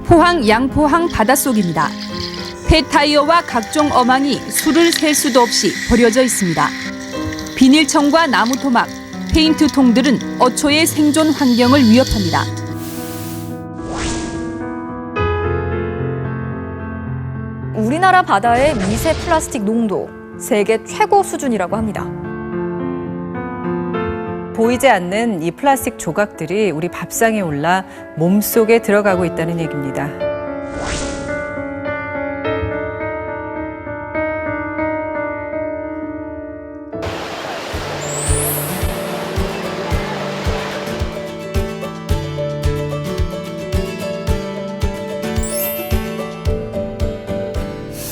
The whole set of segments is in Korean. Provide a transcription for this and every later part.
포항 양포항 바닷속입니다. 폐타이어와 각종 어망이 수를 셀 수도 없이 버려져 있습니다. 비닐청과 나무 토막, 페인트통들은 어초의 생존 환경을 위협합니다. 우리나라 바다의 미세 플라스틱 농도 세계 최고 수준이라고 합니다. 보이지 않는 이 플라스틱 조각들이 우리 밥상에 올라 몸속에 들어가고 있다는 얘기입니다.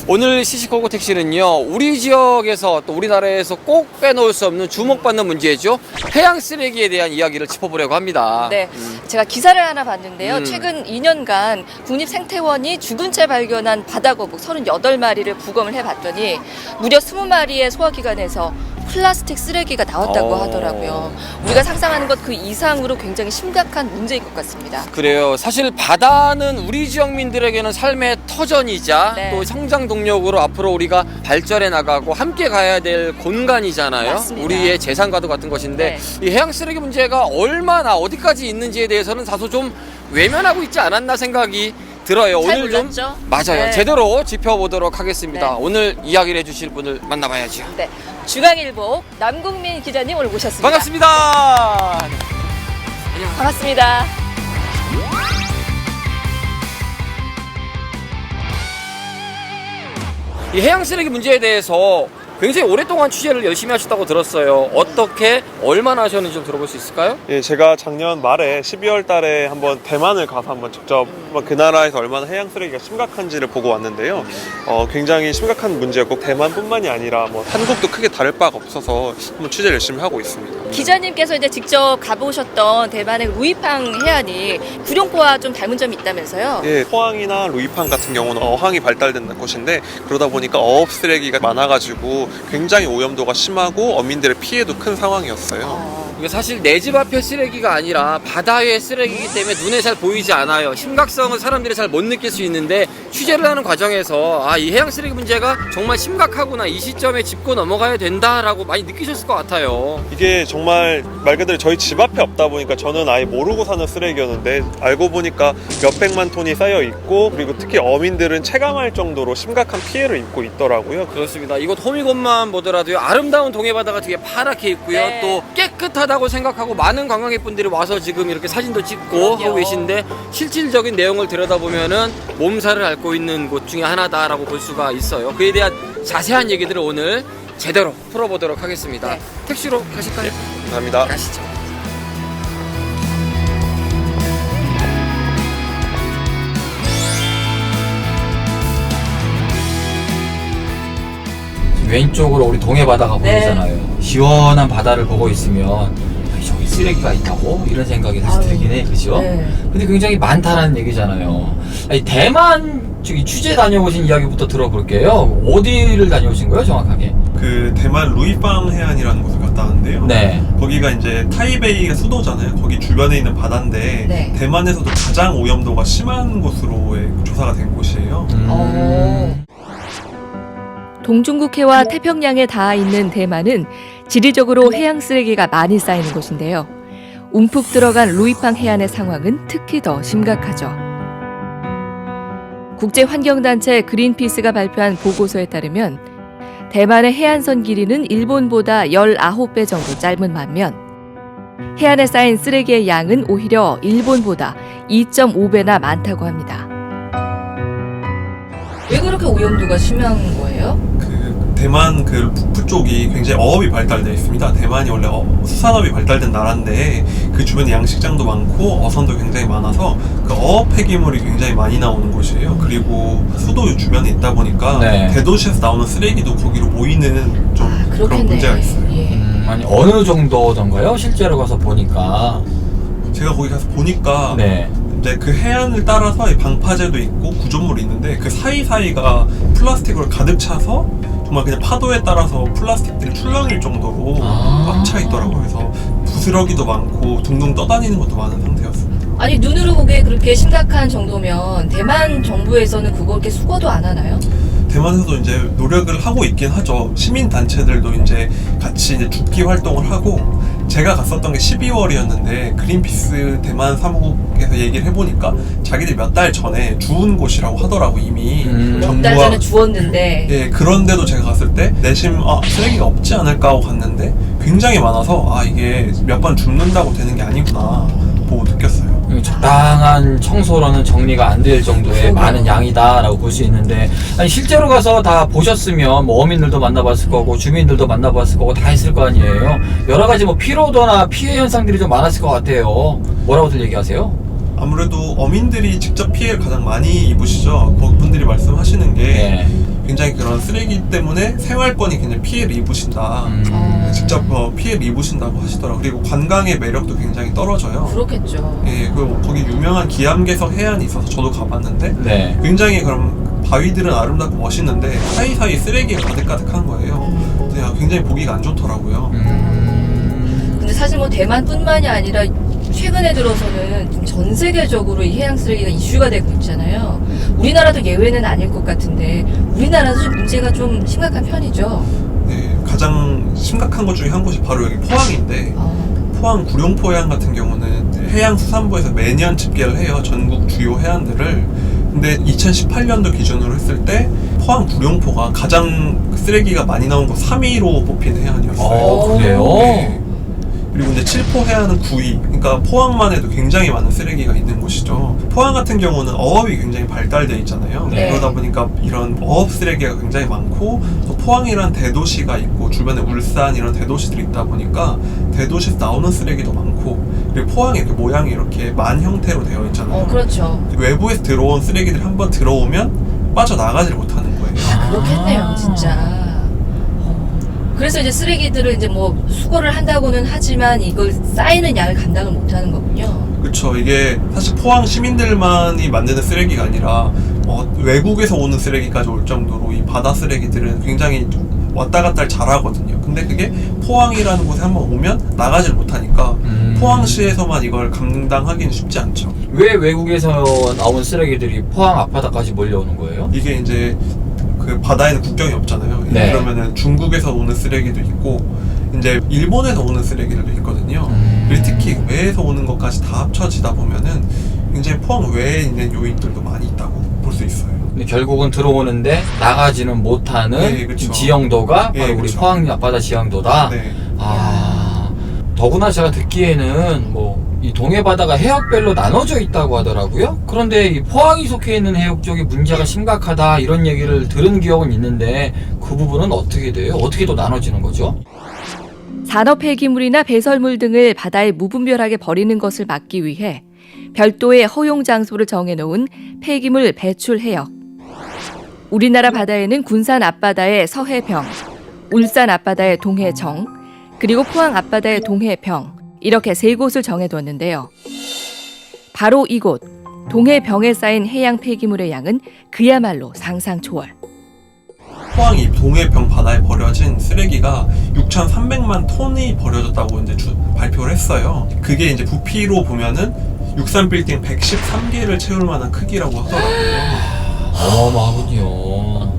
오늘 시시콜콜 택시는요, 우리 지역에서 또 우리나라에서 꼭 빼놓을 수 없는 주목받는 문제죠. 해양 쓰레기에 대한 이야기를 짚어보려고 합니다. 네, 제가 기사를 하나 봤는데요. 최근 2년간 국립생태원이 죽은 채 발견한 바다거북 38마리를 부검을 해봤더니 무려 20마리의 소화기관에서 플라스틱 쓰레기가 나왔다고 하더라고요. 우리가 상상하는 것 그 이상으로 굉장히 심각한 문제인 것 같습니다. 그래요. 사실 바다는 우리 지역민들에게는 삶의 터전이자 또 성장 동력으로 앞으로 우리가 발전해 나가고 함께 가야 될 공간이잖아요. 맞습니다. 우리의 재산과도 같은 것인데 이 해양 쓰레기 문제가 얼마나 어디까지 있는지에 대해서는 다소 좀 외면하고 있지 않았나 생각이 들어요. 잘 오늘 몰랐죠? 좀 맞아요. 네. 제대로 짚어보도록 하겠습니다. 네. 오늘 이야기를 해주실 분을 만나봐야죠. 네, 중앙일보 남국민 기자님 오늘 모셨습니다. 반갑습니다. 반갑습니다. 이 해양 쓰레기 문제에 대해서 굉장히 오랫동안 취재를 열심히 하셨다고 들었어요. 어떻게 얼마나 하셨는지 좀 들어볼 수 있을까요? 예, 제가 작년 말에 12월 달에 한번 대만을 가서 한번 직접 그 나라에서 얼마나 해양 쓰레기가 심각한지를 보고 왔는데요. 굉장히 심각한 문제였고 대만뿐만이 아니라 뭐 한국도 크게 다를 바가 없어서 한번 취재를 열심히 하고 있습니다. 기자님께서 이제 직접 가보셨던 대만의 루이팡 해안이 구룡포와 좀 닮은 점이 있다면서요? 예, 포항이나 루이팡 같은 경우는 어항이 발달된 곳인데 그러다 보니까 어업 쓰레기가 많아가지고 굉장히 오염도가 심하고 어민들의 피해도 큰 상황이었어요. 이게 사실 내 집 앞의 쓰레기가 아니라 바다의 쓰레기이기 때문에 눈에 잘 보이지 않아요. 심각성을 사람들이 잘 못 느낄 수 있는데 취재를 하는 과정에서 이 해양 쓰레기 문제가 정말 심각하구나, 이 시점에 짚고 넘어가야 된다라고 많이 느끼셨을 것 같아요. 이게 정말 말 그대로 저희 집 앞에 없다 보니까 저는 아예 모르고 사는 쓰레기였는데 알고 보니까 몇백만 톤이 쌓여 있고 그리고 특히 어민들은 체감할 정도로 심각한 피해를 입고 있더라고요. 그렇습니다. 이곳 호미곶만 보더라도요, 아름다운 동해바다가 되게 파랗게 있고요. 네. 또 깨끗하다고 생각하고 많은 관광객분들이 와서 지금 이렇게 사진도 찍고 하고 계신데 실질적인 내용을 들여다보면은 몸살을 앓고 있는 곳 중에 하나다라고 볼 수가 있어요. 그에 대한 자세한 얘기들을 오늘 제대로 풀어보도록 하겠습니다. 네. 택시로 가실까요? 감사합니다. 가시죠. 왼쪽으로 우리 동해바다가 보이잖아요. 시원한 바다를 보고 있으면 저기 쓰레기가 있다고? 이런 생각이 사실 들긴 해, 그죠? 근데 굉장히 많다라는 얘기잖아요. 대만 저기 취재 다녀오신 이야기부터 들어볼게요. 어디를 다녀오신 거예요, 정확하게? 그 대만 루이팡 해안이라는 곳을 갔다 왔는데요. 네. 거기가 이제 타이베이가 수도잖아요. 거기 주변에 있는 바다인데 대만에서도 가장 오염도가 심한 곳으로의 조사가 된 곳이에요. 동중국해와 태평양에 닿아 있는 대만은 지리적으로 해양 쓰레기가 많이 쌓이는 곳인데요. 움푹 들어간 루이팡 해안의 상황은 특히 더 심각하죠. 국제환경단체 그린피스가 발표한 보고서에 따르면 대만의 해안선 길이는 일본보다 19배 정도 짧은 반면 해안에 쌓인 쓰레기의 양은 오히려 일본보다 2.5배나 많다고 합니다. 왜 그렇게 오염도가 심한 거예요? 대만 그 북부 쪽이 굉장히 어업이 발달되어 있습니다. 대만이 원래 수산업이 발달된 나라인데 그 주변에 양식장도 많고 어선도 굉장히 많아서 그 어업 폐기물이 굉장히 많이 나오는 곳이에요. 그리고 수도 주변에 있다 보니까 대도시에서 나오는 쓰레기도 거기로 모이는 좀 그런 문제가 있어요. 아니 어느 정도던가요? 실제로 가서 보니까 제가 거기 가서 보니까 근데 그 해안을 따라서 방파제도 있고 구조물이 있는데 그 사이사이가 플라스틱으로 가득 차서 정말 그냥 파도에 따라서 플라스틱들이 출렁일 정도로 꽉 차 있더라고요. 그래서 부스러기도 많고 둥둥 떠다니는 것도 많은 상태였습니다. 아니 눈으로 보기에 그렇게 심각한 정도면 대만 정부에서는 그거 이렇게 수거도 안 하나요? 대만에서도 이제 노력을 하고 있긴 하죠. 시민 단체들도 이제 같이 이제 죽기 활동을 하고, 제가 갔었던 게 12월이었는데 그린피스 대만 사무국에서 얘기를 해보니까 자기들이 몇 달 전에 주운 곳이라고 하더라고 이미. 몇 달 전에 주웠는데 예, 그런데도 제가 갔을 때 내심 쓰레기가 없지 않을까 하고 갔는데 굉장히 많아서 이게 몇 번 줍는다고 되는 게 아니구나 보고 느꼈어요. 적당한 청소로는 정리가 안 될 정도의 많은 양이다라고 볼 수 있는데, 아니 실제로 가서 다 보셨으면 뭐 어민들도 만나봤을 거고 주민들도 만나봤을 거고 다 했을 거 아니에요. 여러 가지 뭐 피로도나 피해 현상들이 좀 많았을 것 같아요. 뭐라고들 얘기하세요? 아무래도 어민들이 직접 피해를 가장 많이 입으시죠. 그분들이 말씀하시는 게 네. 굉장히 그런 쓰레기 때문에 생활권이 굉장히 피해를 입으신다. 직접 피해를 입으신다고 하시더라고요. 그리고 관광의 매력도 굉장히 떨어져요. 그렇겠죠. 예, 그리고 거기 유명한 기암괴석 해안이 있어서 저도 가봤는데 네. 굉장히 그럼 바위들은 아름답고 멋있는데 사이사이 쓰레기가 가득가득한 거예요. 굉장히 보기가 안 좋더라고요. 근데 사실 뭐 대만뿐만이 아니라 최근에 들어서는 좀 전 세계적으로 이 해양 쓰레기가 이슈가 되고 있잖아요. 우리나라도 예외는 아닐 것 같은데 우리나라도 좀 문제가 좀 심각한 편이죠. 네, 가장 심각한 것 중에 한 곳이 바로 여기 포항인데, 포항 구룡포 해안 같은 경우는 해양수산부에서 매년 집계를 해요. 전국 주요 해안들을. 근데 2018년도 기준으로 했을 때 포항 구룡포가 가장 쓰레기가 많이 나온 곳 3위로 뽑힌 해안이었어요. 그래요? 네. 그리고 이제 칠포 해안은 9위. 그러니까 포항만 해도 굉장히 많은 쓰레기가 있는 곳이죠. 포항 같은 경우는 어업이 굉장히 발달돼 있잖아요. 네. 그러다 보니까 이런 어업 쓰레기가 굉장히 많고, 또 포항이란 대도시가 있고 주변에 울산 이런 대도시들이 있다 보니까 대도시에서 나오는 쓰레기도 많고, 그리고 포항이 이렇게 모양이 이렇게 만 형태로 되어 있잖아요. 그렇죠. 외부에서 들어온 쓰레기들이 한번 들어오면 빠져나가지를 못하는 거예요. 그렇겠네요, 진짜. 그래서 이제 쓰레기들을 이제 뭐 수거를 한다고는 하지만 이걸 쌓이는 양을 감당을 못하는 거군요. 그렇죠. 이게 사실 포항 시민들만이 만드는 쓰레기가 아니라 외국에서 오는 쓰레기까지 올 정도로 이 바다 쓰레기들은 굉장히 왔다 갔다를 잘하거든요. 근데 그게 포항이라는 곳에 한번 오면 나가질 못하니까 포항시에서만 이걸 감당하기는 쉽지 않죠. 왜 외국에서 나온 쓰레기들이 포항 앞바다까지 몰려오는 거예요? 이게 이제 그 바다에는 국경이 없잖아요. 네. 그러면은 중국에서 오는 쓰레기도 있고 이제 일본에서 오는 쓰레기들도 있거든요. 그리고 특히 외에서 오는 것까지 다 합쳐지다 보면은 굉장히 포항 외에 있는 요인들도 많이 있다고 볼 수 있어요. 근데 결국은 들어오는데 나가지는 못하는 네, 그쵸. 지형도가 네, 바로 우리 그쵸. 포항 앞바다 지형도다. 네. 더구나 제가 듣기에는 뭐 이 동해바다가 해역별로 나눠져 있다고 하더라고요. 그런데 이 포항이 속해 있는 해역 쪽이 문제가 심각하다 이런 얘기를 들은 기억은 있는데 그 부분은 어떻게 돼요? 어떻게 또 나눠지는 거죠? 산업 폐기물이나 배설물 등을 바다에 무분별하게 버리는 것을 막기 위해 별도의 허용 장소를 정해놓은 폐기물 배출 해역. 우리나라 바다에는 군산 앞바다의 서해평, 울산 앞바다의 동해정, 그리고 포항 앞바다의 동해평 이렇게 세 곳을 정해두었는데요. 바로 이곳 동해병에 쌓인 해양 폐기물의 양은 그야말로 상상 초월. 포항 이 동해병 바다에 버려진 쓰레기가 6,300만 톤이 버려졌다고 이제 발표를 했어요. 그게 이제 부피로 보면은 63빌딩 113개를 채울 만한 크기라고 하더라고요. 어마어마하군요.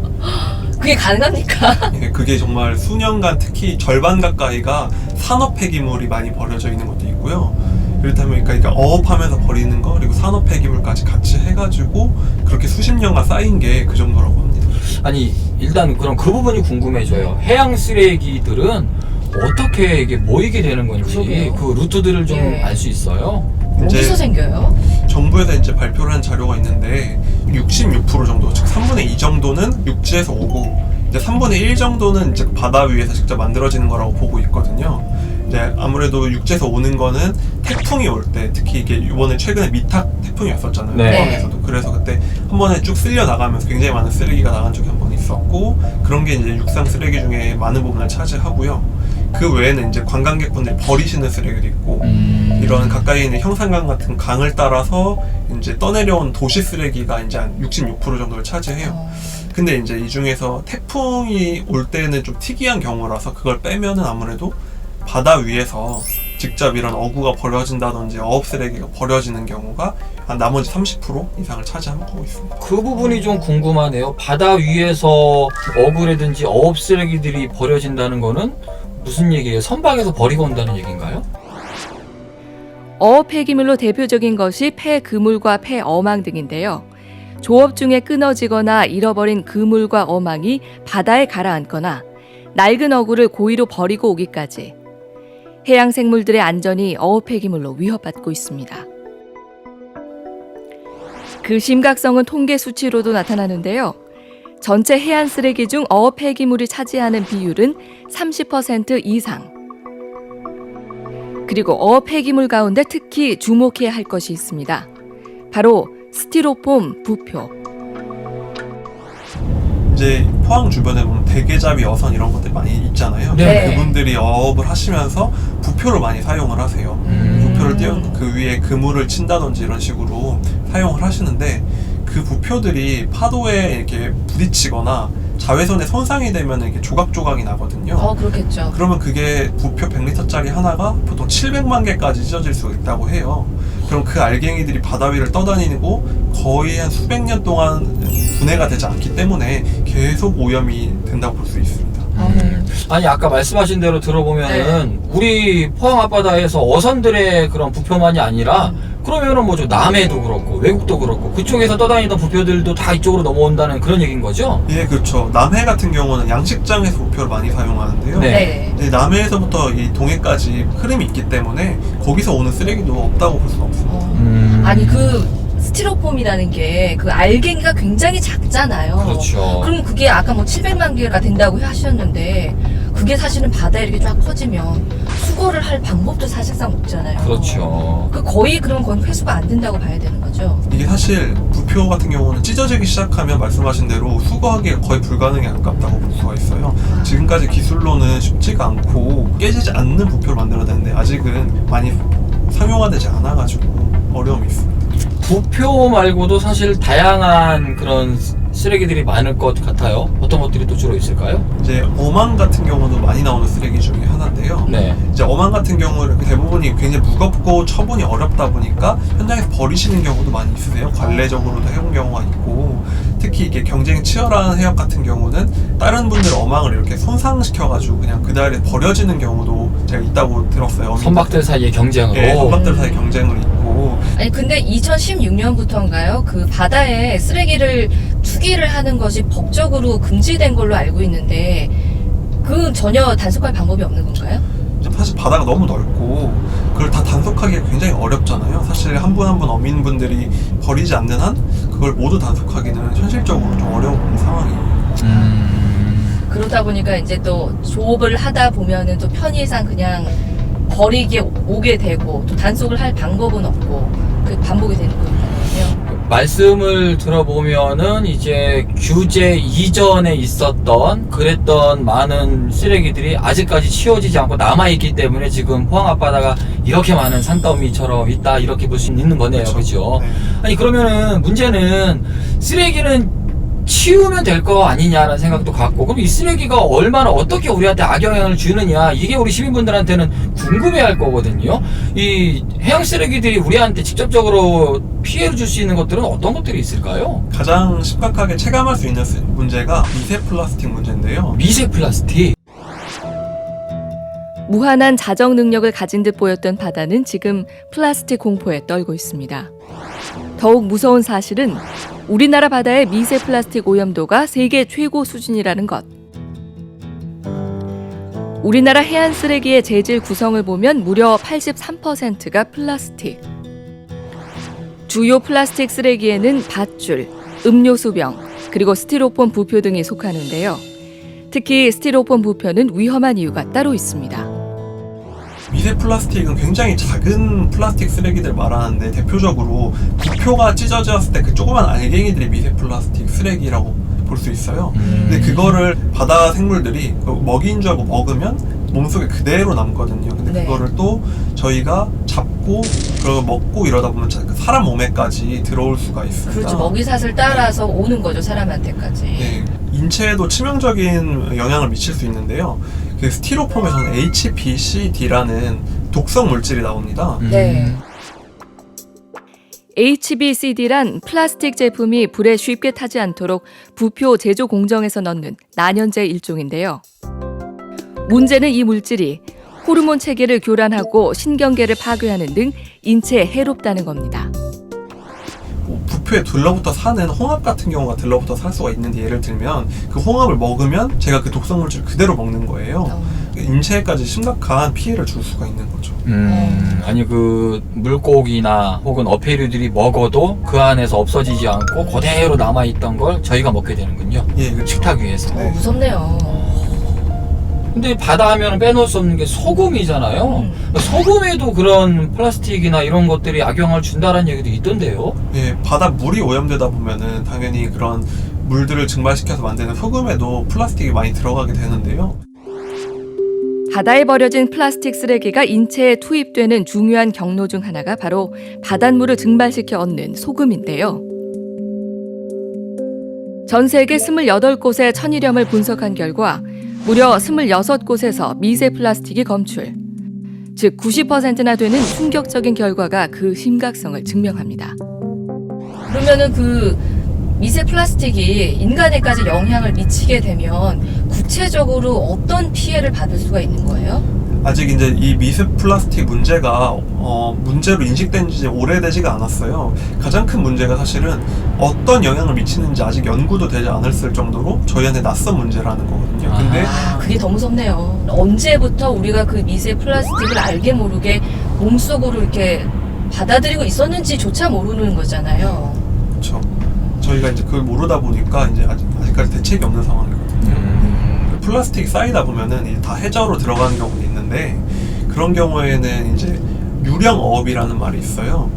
그게 가능합니까? 예, 그게 정말 수년간 특히 절반 가까이가 산업 폐기물이 많이 버려져 있는 것도 있고요. 그렇다면 그러니까 어업하면서 버리는 거 그리고 산업 폐기물까지 같이 해가지고 그렇게 수십 년간 쌓인 게 그 정도라고 합니다. 아니 일단 그럼 그 부분이 궁금해져요. 해양 쓰레기들은 어떻게 이게 모이게 되는 건지 그러게요. 그 루트들을 좀 예. 알 수 있어요? 어디서 생겨요? 정부에서 이제 발표를 한 자료가 있는데 66% 정도, 즉 3분의 2 정도는 육지에서 오고 이제 3분의 1 정도는 이제 바다 위에서 직접 만들어지는 거라고 보고 있거든요. 이제 아무래도 육지에서 오는 거는 태풍이 올 때, 특히 이게 이번에 최근에 미탁 태풍이 왔었잖아요. 네. 포항에서도. 그래서 그때 한 번에 쭉 쓸려 나가면서 굉장히 많은 쓰레기가 나간 적이 한 번 있었고, 그런 게 이제 육상 쓰레기 중에 많은 부분을 차지하고요. 그 외에는 이제 관광객분들이 버리시는 쓰레기도 있고, 이런 가까이 있는 형산강 같은 강을 따라서 이제 떠내려온 도시 쓰레기가 이제 한 66% 정도를 차지해요. 근데 이제 이 중에서 태풍이 올 때는 좀 특이한 경우라서 그걸 빼면은 아무래도 바다 위에서 직접 이런 어구가 버려진다든지 어업 쓰레기가 버려지는 경우가 한 나머지 30% 이상을 차지하고 있습니다. 그 부분이 좀 궁금하네요. 바다 위에서 어구라든지 어업 쓰레기들이 버려진다는 거는 무슨 얘기예요? 선박에서 버리고 온다는 얘기인가요? 어업 폐기물로 대표적인 것이 폐그물과 폐어망 등인데요. 조업 중에 끊어지거나 잃어버린 그물과 어망이 바다에 가라앉거나 낡은 어구를 고의로 버리고 오기까지 해양 생물들의 안전이 어업 폐기물로 위협받고 있습니다. 그 심각성은 통계 수치로도 나타나는데요. 전체 해안 쓰레기 중 어업 폐기물이 차지하는 비율은 30% 이상. 그리고 어업 폐기물 가운데 특히 주목해야 할 것이 있습니다. 바로 스티로폼 부표. 이제 포항 주변에 보면 대게잡이, 어선 이런 것들 많이 있잖아요. 네. 그분들이 어업을 하시면서 부표를 많이 사용을 하세요. 부표를 띄운 그 위에 그물을 친다든지 이런 식으로 사용을 하시는데 그 부표들이 파도에 이렇게 부딪히거나 자외선에 손상이 되면 이렇게 조각조각이 나거든요. 그렇겠죠. 그러면 그게 부표 100리터짜리 하나가 보통 700만 개까지 찢어질 수 있다고 해요. 그럼 그 알갱이들이 바다 위를 떠다니고 거의 한 수백 년 동안 분해가 되지 않기 때문에 계속 오염이 된다고 볼 수 있습니다. 아니 아까 말씀하신 대로 들어보면은 우리 포항 앞바다에서 어선들의 그런 부표만이 아니라 그러면은 뭐죠, 남해도 그렇고 외국도 그렇고 그쪽에서 떠다니던 부표들도 다 이쪽으로 넘어온다는 그런 얘기인 거죠? 예, 그렇죠. 남해 같은 경우는 양식장에서 부표를 많이 사용하는데요. 네. 이제 남해에서부터 이 동해까지 흐름이 있기 때문에 거기서 오는 쓰레기도 없다고 볼 수는 없습니다. 아니 그 스티로폼이라는 게 그 알갱이가 굉장히 작잖아요. 그렇죠. 그럼 그게 아까 뭐 700만 개가 된다고 하셨는데 그게 사실은 바다에 이렇게 쫙 퍼지면 수거를 할 방법도 사실상 없잖아요. 그렇죠. 그 거의 그런 건 회수가 안 된다고 봐야 되는 거죠. 이게 사실 부표 같은 경우는 찢어지기 시작하면 말씀하신 대로 수거하기가 거의 불가능에 가깝다고 볼 수가 있어요. 지금까지 기술로는 쉽지가 않고 깨지지 않는 부표를 만들어내는데 아직은 많이 상용화되지 않아가지고 어려움이 있습니다. 부표 말고도 사실 다양한 그런 쓰레기들이 많을 것 같아요. 어떤 것들이 또 주로 있을까요? 이제 어망 같은 경우도 많이 나오는 쓰레기 중에 하나인데요. 네. 이제 어망 같은 경우는 대부분이 굉장히 무겁고 처분이 어렵다 보니까 현장에서 버리시는 경우도 많이 있으세요. 관례적으로도 해온 경우가 있고, 특히 이게 경쟁이 치열한 해역 같은 경우는 다른 분들 어망을 이렇게 손상시켜가지고 그냥 그 자리에 버려지는 경우도 제가 있다고 들었어요. 선박들 사이의 경쟁으로. 네, 선박들 사이 경쟁을 있고. 아니 근데 2016년부터인가요? 그 바다에 쓰레기를 투기를 하는 것이 법적으로 금지된 걸로 알고 있는데 그 전혀 단속할 방법이 없는 건가요? 사실 바다가 너무 넓고 그걸 다 단속하기가 굉장히 어렵잖아요. 사실 한 분 한 분 어민분들이 버리지 않는 한 그걸 모두 단속하기는 현실적으로 좀 어려운 상황이에요. 그러다 보니까 이제 또 조업을 하다 보면은 또 편의상 그냥 버리게 오게 되고 또 단속을 할 방법은 없고 그 반복이 되는 거거든요. 말씀을 들어보면은 이제 규제 이전에 있었던 그랬던 많은 쓰레기들이 아직까지 치워지지 않고 남아있기 때문에 지금 포항 앞바다가 이렇게 많은 산더미처럼 있다 이렇게 볼 수 있는 거네요. 그렇죠? 네. 아니 그러면은 문제는 쓰레기는 치우면 될 거 아니냐라는 생각도 갖고, 그럼 이 쓰레기가 얼마나 어떻게 우리한테 악영향을 주느냐, 이게 우리 시민분들한테는 궁금해할 거거든요. 이 해양 쓰레기들이 우리한테 직접적으로 피해를 줄 수 있는 것들은 어떤 것들이 있을까요? 가장 심각하게 체감할 수 있는 문제가 미세 플라스틱 문제인데요. 미세 플라스틱. 무한한 자정 능력을 가진 듯 보였던 바다는 지금 플라스틱 공포에 떨고 있습니다. 더욱 무서운 사실은 우리나라 바다의 미세 플라스틱 오염도가 세계 최고 수준이라는 것. 우리나라 해안 쓰레기의 재질 구성을 보면 무려 83%가 플라스틱. 주요 플라스틱 쓰레기에는 밧줄, 음료수병, 그리고 스티로폼 부표 등이 속하는데요. 특히 스티로폼 부표는 위험한 이유가 따로 있습니다. 미세 플라스틱은 굉장히 작은 플라스틱 쓰레기들 말하는데 대표적으로 부표가 찢어졌을 때 그 조그만 알갱이들이 미세 플라스틱 쓰레기라고 볼 수 있어요. 근데 그거를 바다 생물들이 먹이인 줄 알고 먹으면 몸속에 그대로 남거든요. 근데 네. 그거를 또 저희가 잡고 그걸 먹고 이러다 보면 사람 몸에까지 들어올 수가 있습니다. 그렇죠. 먹이사슬 따라서 오는 거죠, 사람한테까지. 네, 인체에도 치명적인 영향을 미칠 수 있는데요. 그 스티로폼에서는 HBCD라는 독성 물질이 나옵니다. 네. HBCD란 플라스틱 제품이 불에 쉽게 타지 않도록 부표 제조 공정에서 넣는 난연제 일종인데요. 문제는 이 물질이 호르몬 체계를 교란하고 신경계를 파괴하는 등 인체에 해롭다는 겁니다. 부표에 둘러붙어 사는 홍합 같은 경우가 둘러붙어 살 수가 있는데, 예를 들면 그 홍합을 먹으면 제가 그 독성 물질을 그대로 먹는 거예요. 인체에까지 심각한 피해를 줄 수가 있는 거죠. 아니 그 물고기나 혹은 어패류들이 먹어도 그 안에서 없어지지 않고 그대로 남아있던 걸 저희가 먹게 되는군요. 예, 그렇죠. 식탁 위에서. 네. 무섭네요. 근데 바다 하면 빼놓을 수 없는 게 소금이잖아요. 소금에도 그런 플라스틱이나 이런 것들이 악영향을 준다는 얘기도 있던데요. 예, 바다 물이 오염되다 보면은 당연히 그런 물들을 증발시켜서 만드는 소금에도 플라스틱이 많이 들어가게 되는데요. 바다에 버려진 플라스틱 쓰레기가 인체에 투입되는 중요한 경로 중 하나가 바로 바닷물을 증발시켜 얻는 소금인데요. 전 세계 28곳의 천일염을 분석한 결과 무려 26곳에서 미세 플라스틱이 검출. 즉 90%나 되는 충격적인 결과가 그 심각성을 증명합니다. 그러면은 그 미세 플라스틱이 인간에까지 영향을 미치게 되면 구체적으로 어떤 피해를 받을 수가 있는 거예요? 아직 이제 이 미세 플라스틱 문제가 문제로 인식된 지 오래되지가 않았어요. 가장 큰 문제가 사실은 어떤 영향을 미치는지 아직 연구도 되지 않았을 정도로 저희한테 낯선 문제라는 거거든요. 근데 그게 더 무섭네요. 언제부터 우리가 그 미세 플라스틱을 알게 모르게 몸속으로 이렇게 받아들이고 있었는지조차 모르는 거잖아요. 그렇죠. 저희가 이제 그걸 모르다 보니까 이제 아직까지 대책이 없는 상황이거든요. 플라스틱이 쌓이다 보면은 이제 다 해저로 들어가는 경우도 있는데, 그런 경우에는 이제 유령 어업이라는 말이 있어요.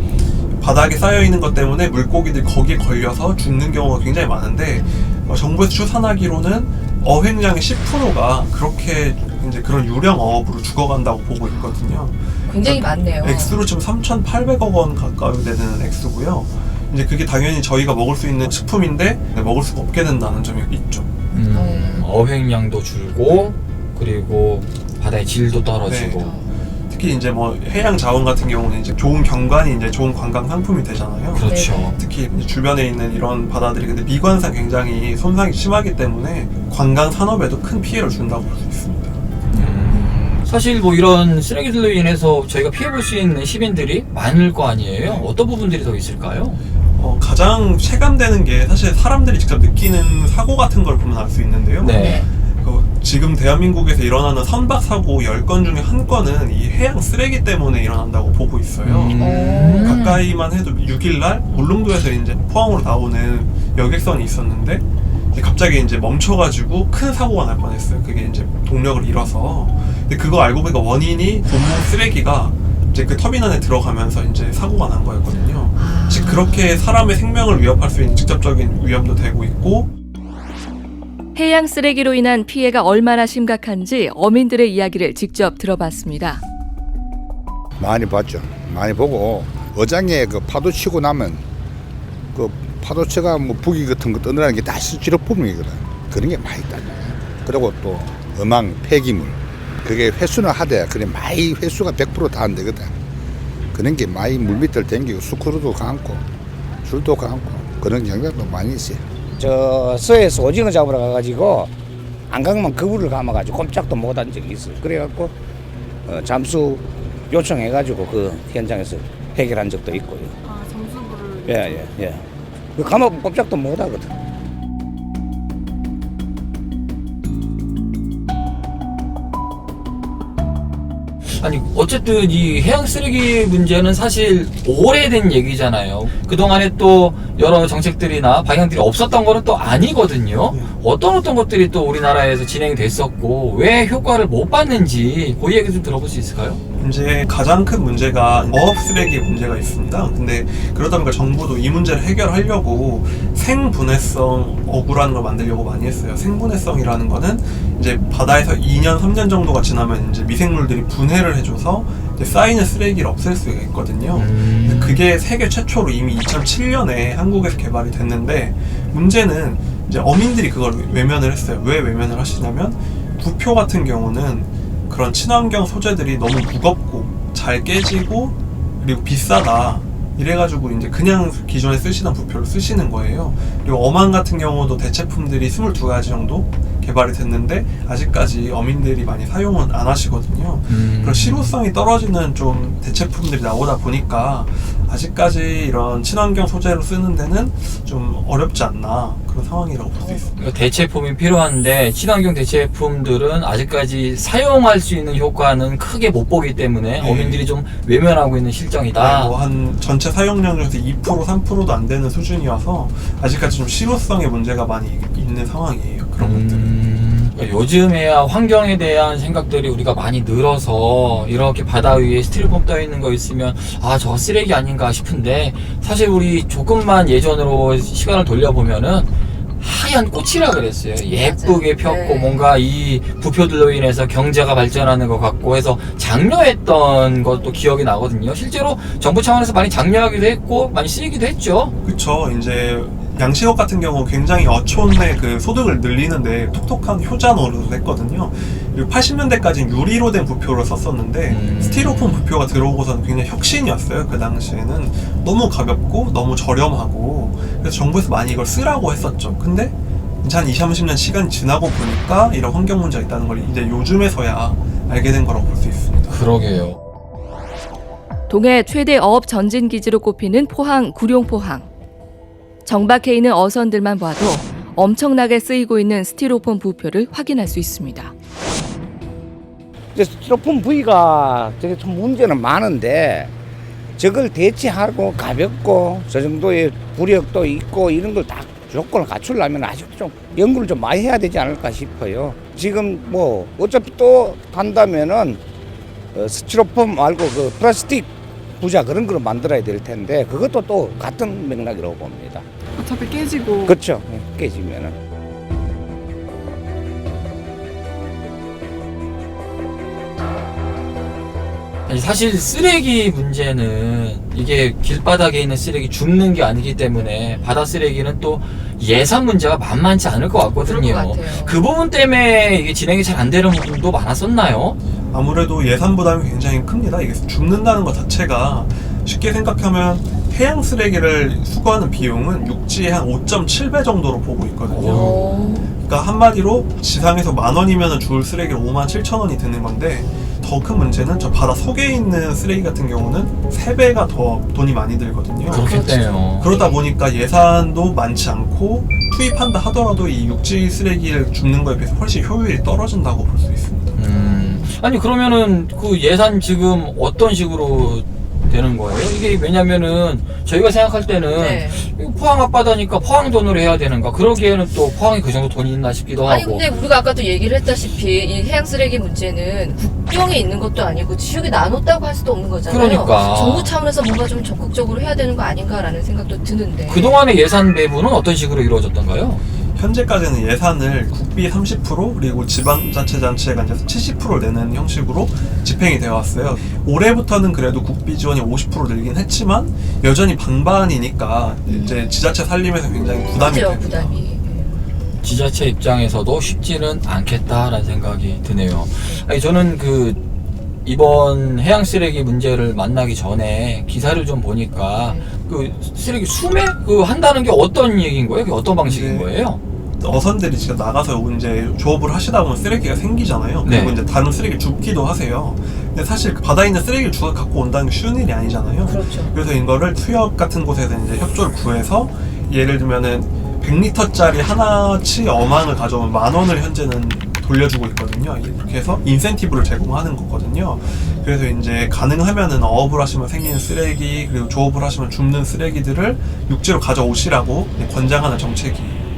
바닥에 쌓여 있는 것 때문에 물고기들이 거기에 걸려서 죽는 경우가 굉장히 많은데, 정부에서 추산하기로는 어획량의 10%가 그렇게 이제 그런 유령 어업으로 죽어간다고 보고 있거든요. 굉장히 많네요. 액수로 지금 3,800억 원 가까이 되는 액수고요. 이제 그게 당연히 저희가 먹을 수 있는 식품인데 먹을 수가 없게 된다는 점이 있죠. 어획량도 줄고 그리고 바다의 질도 떨어지고. 네. 특히 이제 뭐 해양 자원 같은 경우는 이제 좋은 경관이 이제 좋은 관광 상품이 되잖아요. 그렇죠. 네. 특히 이제 주변에 있는 이런 바다들이 근데 미관상 굉장히 손상이 심하기 때문에 관광 산업에도 큰 피해를 준다고 볼 수 있습니다. 사실 뭐 이런 쓰레기들로 인해서 저희가 피해볼 수 있는 시민들이 많을 거 아니에요? 어떤 부분들이 더 있을까요? 가장 체감되는 게 사실 사람들이 직접 느끼는 사고 같은 걸 보면 알 수 있는데요. 네. 지금 대한민국에서 일어나는 선박 사고 10건 중에 한 건은 이 해양 쓰레기 때문에 일어난다고 보고 있어요. 가까이만 해도 6일날 울릉도에서 이제 포항으로 나오는 여객선이 있었는데 갑자기 이제 멈춰가지고 큰 사고가 날 뻔했어요. 그게 이제 동력을 잃어서. 근데 그거 알고 보니까 원인이 고무 쓰레기가 이제 그 터빈 안에 들어가면서 이제 사고가 난 거였거든요. 즉 그렇게 사람의 생명을 위협할 수 있는 직접적인 위험도 되고 있고, 해양 쓰레기로 인한 피해가 얼마나 심각한지 어민들의 이야기를 직접 들어봤습니다. 많이 봤죠. 많이 보고 어장에 그 파도 치고 나면 그 파도치가 뭐 부기 같은 거 떠내라는 게 다 실제로 부분이거든. 그런 게 많이 있다. 그리고 또 어망 폐기물 그게 회수는 하되 그래 많이 회수가 100% 다 안 되거든. 그런 게 많이 물밑을 댕기고 수크루도 감고 줄도 감고 그런 경우도 많이 있어요. 저 서해에서 오징어 잡으러 가가지고 안강만 거부를 감아가지고 꼼짝도 못한 적이 있어요. 그래갖고 잠수 요청해가지고 그 현장에서 해결한 적도 있고요. 아, 잠수부를. 예. 그 감아 꼼짝도 못하거든. 아니 어쨌든 이 해양 쓰레기 문제는 사실 오래된 얘기잖아요. 그동안에 또 여러 정책들이나 방향들이 없었던 거는 또 아니거든요. 어떤 것들이 또 우리나라에서 진행이 됐었고 왜 효과를 못 봤는지 그 얘기 좀 들어볼 수 있을까요? 이제 가장 큰 문제가 어업 쓰레기 문제가 있습니다. 근데 그러다 보니까 정부도 이 문제를 해결하려고 생분해성 어구라는 걸 만들려고 많이 했어요. 생분해성이라는 거는 이제 바다에서 2년, 3년 정도가 지나면 이제 미생물들이 분해를 해줘서 이제 쌓이는 쓰레기를 없앨 수가 있거든요. 그게 세계 최초로 이미 2007년에 한국에서 개발이 됐는데, 문제는 이제 어민들이 그걸 외면을 했어요. 왜 외면을 하시냐면 부표 같은 경우는 그런 친환경 소재들이 너무 무겁고 잘 깨지고 그리고 비싸다 이래가지고 이제 그냥 기존에 쓰시던 부표를 쓰시는 거예요. 그리고 어망 같은 경우도 대체품들이 22가지 정도 개발이 됐는데 아직까지 어민들이 많이 사용은 안 하시거든요. 그런 실효성이 떨어지는 좀 대체품들이 나오다 보니까 아직까지 이런 친환경 소재로 쓰는 데는 좀 어렵지 않나 그런 상황이라고 볼 수 있습니다. 그러니까 대체품이 필요한데 친환경 대체품들은 아직까지 사용할 수 있는 효과는 크게 못 보기 때문에 네. 어민들이 좀 외면하고 있는 실정이다. 뭐 한 전체 사용량 중에서 2% 3%도 안 되는 수준이어서 아직까지 좀 실효성의 문제가 많이 있는 상황이에요. 그런 것들은. 요즘에야 환경에 대한 생각들이 우리가 많이 늘어서 이렇게 바다 위에 스티로폼 떠 있는 거 있으면 아 저거 쓰레기 아닌가 싶은데 사실 우리 조금만 예전으로 시간을 돌려보면은 하얀 꽃이라 그랬어요. 예쁘게 폈고 네. 뭔가 이 부표들로 인해서 경제가 발전하는 것 같고 해서 장려했던 것도 기억이 나거든요. 실제로 정부 차원에서 많이 장려하기도 했고 많이 쓰이기도 했죠. 그쵸. 이제 양식업 같은 경우 굉장히 어촌의 그 소득을 늘리는데 톡톡한 효자 노릇을 했거든요. 그리고 80년대까지는 유리로 된 부표를 썼었는데 스티로폼 부표가 들어오고서는 굉장히 혁신이었어요. 그 당시에는 너무 가볍고 너무 저렴하고 그래서 정부에서 많이 이걸 쓰라고 했었죠. 근데 이제 한 20, 30년 시간이 지나고 보니까 이런 환경 문제가 있다는 걸 이제 요즘에서야 알게 된 거라고 볼 수 있습니다. 그러게요. 동해 최대 어업 전진 기지로 꼽히는 포항 구룡포항. 정박해 있는 어선들만 봐도 엄청나게 쓰이고 있는 스티로폼 부표를 확인할 수 있습니다. 이제 스티로폼 부위가 되게 좀 문제는 많은데 저걸 대체하고 가볍고 저 정도의 부력도 있고 이런 걸 다 조건을 갖추려면 아직도 좀 연구를 좀 많이 해야 되지 않을까 싶어요. 지금 뭐 어차피 또 한다면은 스티로폼 말고 그 플라스틱 부자 그런 걸 만들어야 될 텐데 그것도 또 같은 맥락이라고 봅니다. 어차피 깨지고. 그렇죠. 깨지면은. 아니, 사실 쓰레기 문제는 이게 길바닥에 있는 쓰레기 줍는 게 아니기 때문에 바다 쓰레기는 또 예산 문제가 만만치 않을 것 같거든요. 그럴 것 같아요. 그 부분 때문에 이게 진행이 잘 안 되는 부분도 많았었나요? 아무래도 예산 부담이 굉장히 큽니다. 이게 줍는다는 것 자체가 쉽게 생각하면 해양 쓰레기를 수거하는 비용은 육지의 한 5.7배 정도로 보고 있거든요. 그러니까 한마디로 지상에서 10,000원이면 줄 쓰레기로 57,000원이 드는 건데 더 큰 문제는 저 바다 속에 있는 쓰레기 같은 경우는 3배가 더 돈이 많이 들거든요. 그렇겠네요. 그러다 보니까 예산도 많지 않고 투입한다 하더라도 이 육지 쓰레기를 줍는 거에 비해서 훨씬 효율이 떨어진다고 볼 수 있습니다. 아니 그러면은 그 예산 지금 어떤 식으로 되는 거예요? 이게 왜냐면은 저희가 생각할 때는 네. 포항 앞바다니까 포항 돈으로 해야 되는가 그러기에는 또 포항이 그 정도 돈이 있나 싶기도 하고. 아니 근데 우리가 아까도 얘기를 했다시피 이 해양 쓰레기 문제는 국경에 있는 것도 아니고 지역이 나눴다고 할 수도 없는 거잖아요. 그러니까. 정부 차원에서 뭔가 좀 적극적으로 해야 되는 거 아닌가라는 생각도 드는데. 그동안의 예산 배분은 어떤 식으로 이루어졌던가요? 현재까지는 예산을 국비 30% 그리고 지방자치단체가 이제 70% 내는 형식으로 집행이 되어 왔어요. 올해부터는 그래도 국비 지원이 50% 늘긴 했지만 여전히 반반이니까 이제 지자체 살림에서 굉장히 부담이 그죠, 됩니다. 부담이. 지자체 입장에서도 쉽지는 않겠다라는 생각이 드네요. 아니 저는 그 이번 해양 쓰레기 문제를 만나기 전에 기사를 좀 보니까 그 쓰레기 수매 그 한다는 게 어떤 얘기인 거예요? 그게 어떤 방식인 네. 거예요? 어선들이 지금 나가서 이제 조업을 하시다 보면 쓰레기가 생기잖아요. 그리고 네. 이제 다른 쓰레기를 줍기도 하세요. 근데 사실 그 바다에 있는 쓰레기를 주워 갖고 온다는 게 쉬운 일이 아니잖아요. 그렇죠. 그래서 이거를 투협 같은 곳에서 이제 협조를 구해서 예를 들면은 100리터짜리 하나치 어망을 가져오면 10,000원을 현재는 돌려주고 있거든요. 이렇게 해서 인센티브를 제공하는 거거든요. 그래서 이제 가능하면은 어업을 하시면 생기는 쓰레기 그리고 조업을 하시면 줍는 쓰레기들을 육지로 가져오시라고 권장하는 정책이에요.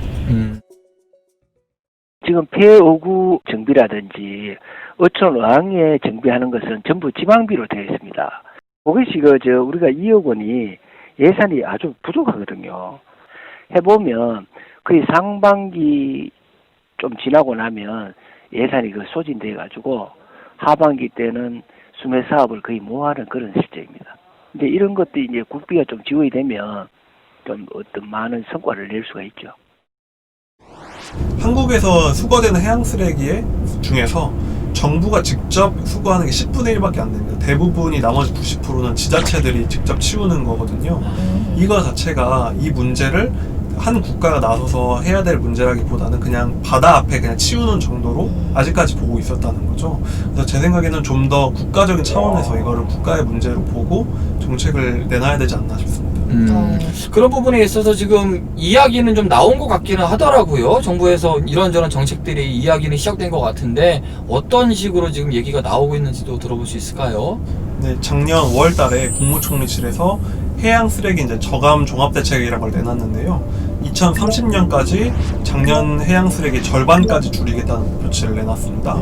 지금 폐오구 정비라든지 어촌 어항에 정비하는 것은 전부 지방비로 되어 있습니다. 그것이 우리가 2억 원이 예산이 아주 부족하거든요. 해보면 거의 상반기 좀 지나고 나면 예산이 소진돼 가지고 하반기 때는 수매 사업을 거의 못 하는 그런 실정입니다. 근데 이런 것들이 이제 국비가 좀 지원이 되면 좀 어떤 많은 성과를 낼 수가 있죠. 한국에서 수거되는 해양 쓰레기 중에서 정부가 직접 수거하는 게 10분의 1밖에 안 됩니다. 대부분이 나머지 90%는 지자체들이 직접 치우는 거거든요. 이거 자체가 이 문제를 한 국가가 나서서 해야 될 문제라기보다는 그냥 바다 앞에 그냥 치우는 정도로 아직까지 보고 있었다는 거죠. 그래서 제 생각에는 좀 더 국가적인 차원에서 이거를 국가의 문제로 보고 정책을 내놔야 되지 않나 싶습니다. 그런 부분에 있어서 지금 이야기는 좀 나온 것 같기는 하더라고요. 정부에서 이런저런 정책들이 이야기는 시작된 것 같은데 어떤 식으로 지금 얘기가 나오고 있는지도 들어볼 수 있을까요? 네, 작년 5월 달에 국무총리실에서 해양 쓰레기 이제 저감 종합대책이라는 걸 내놨는데요. 2030년까지 작년 해양 쓰레기 절반까지 줄이겠다는 목표치를 내놨습니다.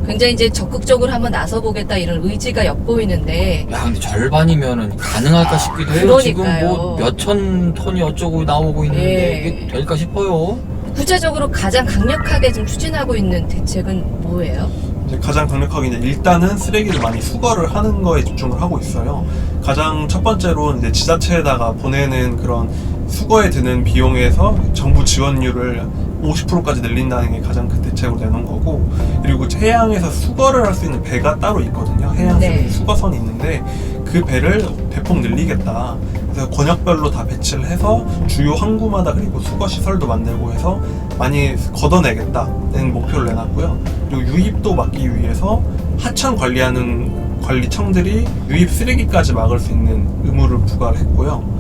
굉장히 이제 적극적으로 한번 나서 보겠다 이런 의지가 엿보이는데 야, 근데 절반이면은 가능할까 싶기도 해요. 지금 그러니까요. 뭐 몇천 톤이 어쩌고 나오고 있는데 예. 이게 될까 싶어요. 구체적으로 가장 강력하게 좀 추진하고 있는 대책은 뭐예요? 이제 가장 강력하게 이제 일단은 쓰레기를 많이 수거를 하는 거에 집중을 하고 있어요. 가장 첫 번째로 이제 지자체에다가 보내는 그런 수거에 드는 비용에서 정부 지원율을 50%까지 늘린다는 게 가장 큰 대책으로 내놓은 거고, 그리고 해양에서 수거를 할 수 있는 배가 따로 있거든요. 해양 네. 수거선이 있는데 그 배를 대폭 늘리겠다. 그래서 권역별로 다 배치를 해서 주요 항구마다 그리고 수거 시설도 만들고 해서 많이 걷어내겠다는 목표를 내놨고요. 그리고 유입도 막기 위해서 하천 관리하는 관리청들이 유입 쓰레기까지 막을 수 있는 의무를 부과를 했고요.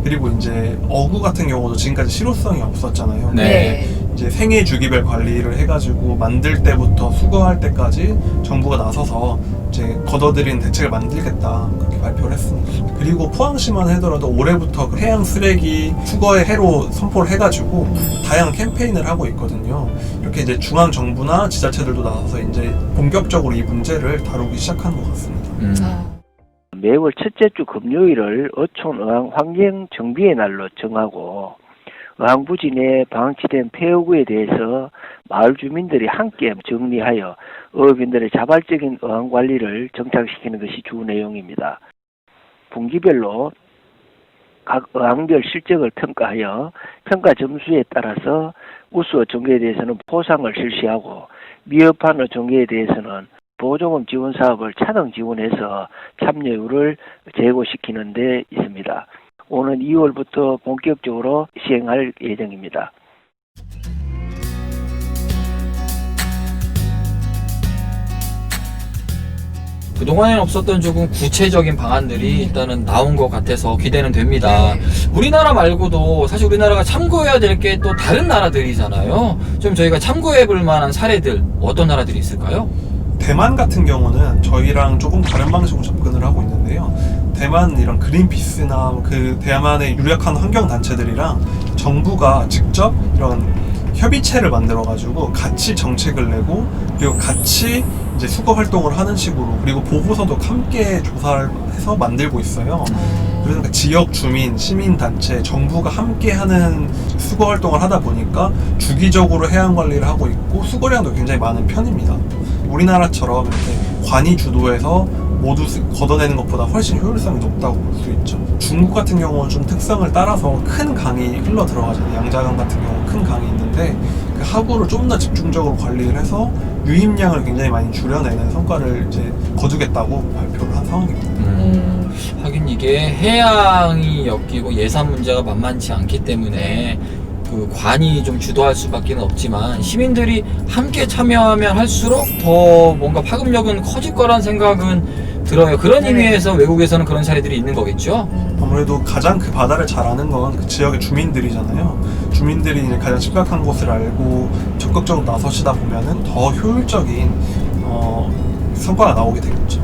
그리고 이제 어구 같은 경우도 지금까지 실효성이 없었잖아요. 네. 이제 생애 주기별 관리를 해가지고 만들 때부터 수거할 때까지 정부가 나서서 이제 걷어들이는 대책을 만들겠다 그렇게 발표를 했습니다. 그리고 포항시만 하더라도 올해부터 그 해양 쓰레기 수거의 해로 선포를 해가지고 다양한 캠페인을 하고 있거든요. 이렇게 이제 중앙 정부나 지자체들도 나서서 이제 본격적으로 이 문제를 다루기 시작한 것 같습니다. 매월 첫째 주 금요일을 어촌어항 환경정비의 날로 정하고 어항 부진에 방치된 폐허구에 대해서 마을 주민들이 함께 정리하여 어업인들의 자발적인 어항 관리를 정착시키는 것이 주 내용입니다. 분기별로 각 어항별 실적을 평가하여 평가 점수에 따라서 우수 어촌계에 대해서는 포상을 실시하고 미흡한 어촌계에 대해서는 보조금 지원 사업을 차등 지원해서 참여율을 제고시키는 데 있습니다. 오는 2월부터 본격적으로 시행할 예정입니다. 그동안에는 없었던 조금 구체적인 방안들이 일단은 나온 것 같아서 기대는 됩니다. 우리나라 말고도 사실 우리나라가 참고해야 될 게 또 다른 나라들이잖아요. 좀 저희가 참고해 볼 만한 사례들 어떤 나라들이 있을까요? 대만 같은 경우는 저희랑 조금 다른 방식으로 접근을 하고 있는데요. 대만 이런 그린피스나 그 대만의 유력한 환경단체들이랑 정부가 직접 이런 협의체를 만들어가지고 같이 정책을 내고 그리고 같이 이제 수거 활동을 하는 식으로 그리고 보고서도 함께 조사를 해서 만들고 있어요. 그러니까 지역 주민, 시민단체, 정부가 함께하는 수거 활동을 하다 보니까 주기적으로 해양 관리를 하고 있고 수거량도 굉장히 많은 편입니다. 우리나라처럼 이렇게 관이 주도해서 모두 걷어내는 것보다 훨씬 효율성이 높다고 볼 수 있죠. 중국 같은 경우는 좀 특성을 따라서 큰 강이 흘러 들어가잖아요. 양자강 같은 경우 큰 강이 있는데 그 하구를 좀 더 집중적으로 관리를 해서 유입량을 굉장히 많이 줄여내는 성과를 이제 거두겠다고 발표를 한 상황입니다. 하긴 이게 해양이 엮이고 예산 문제가 만만치 않기 때문에 그 관이 좀 주도할 수밖에 없지만 시민들이 함께 참여하면 할수록 더 뭔가 파급력은 커질 거란 생각은 들어요. 그런 의미에서 외국에서는 그런 사례들이 있는 거겠죠? 아무래도 가장 그 바다를 잘 아는 건 그 지역의 주민들이잖아요. 주민들이 이제 가장 심각한 곳을 알고 적극적으로 나서시다 보면은 더 효율적인 성과가 나오게 되겠죠.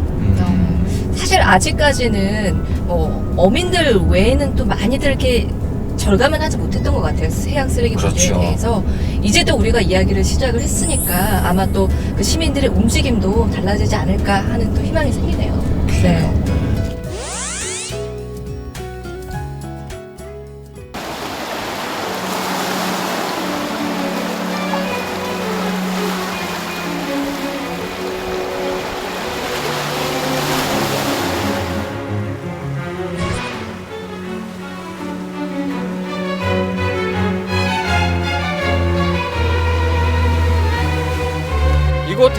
사실 아직까지는 어민들 외에는 또 많이들 이렇게 절감은 하지 못했던 것 같아요. 해양 쓰레기 문제에 그렇죠. 대해서 이제 또 우리가 이야기를 시작을 했으니까 아마 또 그 시민들의 움직임도 달라지지 않을까 하는 또 희망이 생기네요. 네.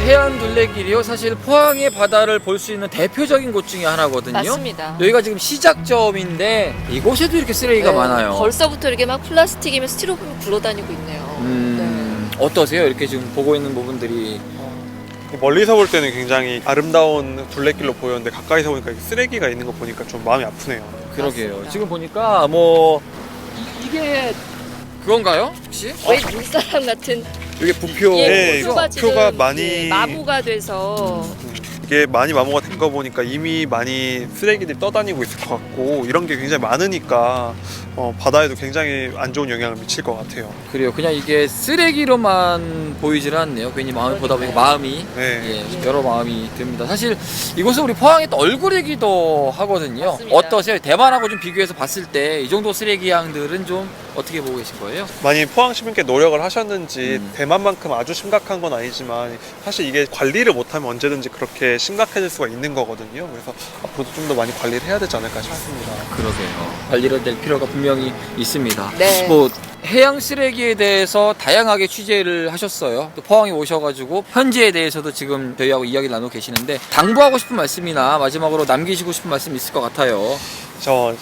해안 둘레길이요. 사실 포항의 바다를 볼 수 있는 대표적인 곳 중에 하나거든요. 맞습니다. 여기가 지금 시작점인데 이곳에도 이렇게 쓰레기가 네, 많아요. 벌써부터 이렇게 막 플라스틱이면 스티로폼이 굴러다니고 있네요. 어떠세요? 이렇게 지금 보고 있는 부분들이. 멀리서 볼 때는 굉장히 아름다운 둘레길로 보였는데 가까이서 보니까 쓰레기가 있는 거 보니까 좀 마음이 아프네요. 그러게요. 맞습니다. 지금 보니까 뭐 이게 그건가요? 혹시? 왜 눈사람 같은 이게 부표. 네, 부표가 지금 부표가 많이- 마모가 돼서 이게 많이 마모가 된 거 보니까 이미 많이 쓰레기들이 떠다니고 있을 것 같고 이런 게 굉장히 많으니까 바다에도 굉장히 안 좋은 영향을 미칠 것 같아요. 그래요. 그냥 이게 쓰레기로만 보이질 않네요. 괜히 마음을 보다 보니까 마음이 네. 예, 여러 마음이 듭니다. 사실 이곳은 우리 포항의 또 얼굴이기도 하거든요. 맞습니다. 어떠세요? 대만하고 좀 비교해서 봤을 때 이 정도 쓰레기 양들은 좀 어떻게 보고 계신 거예요? 많이 포항 시민께 노력을 하셨는지 음. 대만만큼 아주 심각한 건 아니지만 사실 이게 관리를 못하면 언제든지 그렇게 심각해질 수가 있는 거거든요. 그래서 앞으로도 좀 더 많이 관리를 해야 되지 않을까 싶습니다. 그러게요. 관리를 될 필요가 분명히 있습니다. 네. 뭐 해양 쓰레기에 대해서 다양하게 취재를 하셨어요. 또 포항에 오셔가지고 현지에 대해서도 지금 저희하고 이야기를 나누고 계시는데 당부하고 싶은 말씀이나 마지막으로 남기시고 싶은 말씀 있을 것 같아요.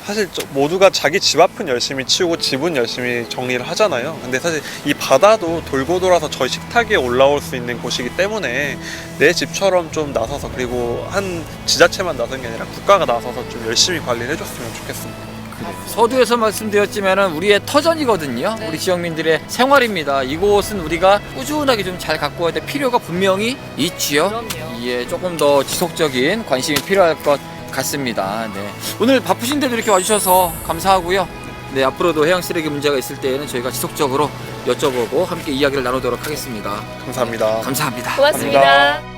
사실 모두가 자기 집 앞은 열심히 치우고 집은 열심히 정리를 하잖아요. 근데 사실 이 바다도 돌고 돌아서 저희 식탁 위에 올라올 수 있는 곳이기 때문에 내 집처럼 좀 나서서, 그리고 한 지자체만 나선 게 아니라 국가가 나서서 좀 열심히 관리를 해줬으면 좋겠습니다. 서두에서 말씀드렸지만 우리의 터전이거든요. 네. 우리 지역민들의 생활입니다. 이곳은 우리가 꾸준하게 좀 잘 가꿔야 될 필요가 분명히 있지요. 그럼요. 예, 조금 더 지속적인 관심이 필요할 것 같습니다. 네. 오늘 바쁘신데도 이렇게 와주셔서 감사하고요. 네, 앞으로도 해양 쓰레기 문제가 있을 때에는 저희가 지속적으로 여쭤보고 함께 이야기를 나누도록 하겠습니다. 감사합니다. 감사합니다. 고맙습니다.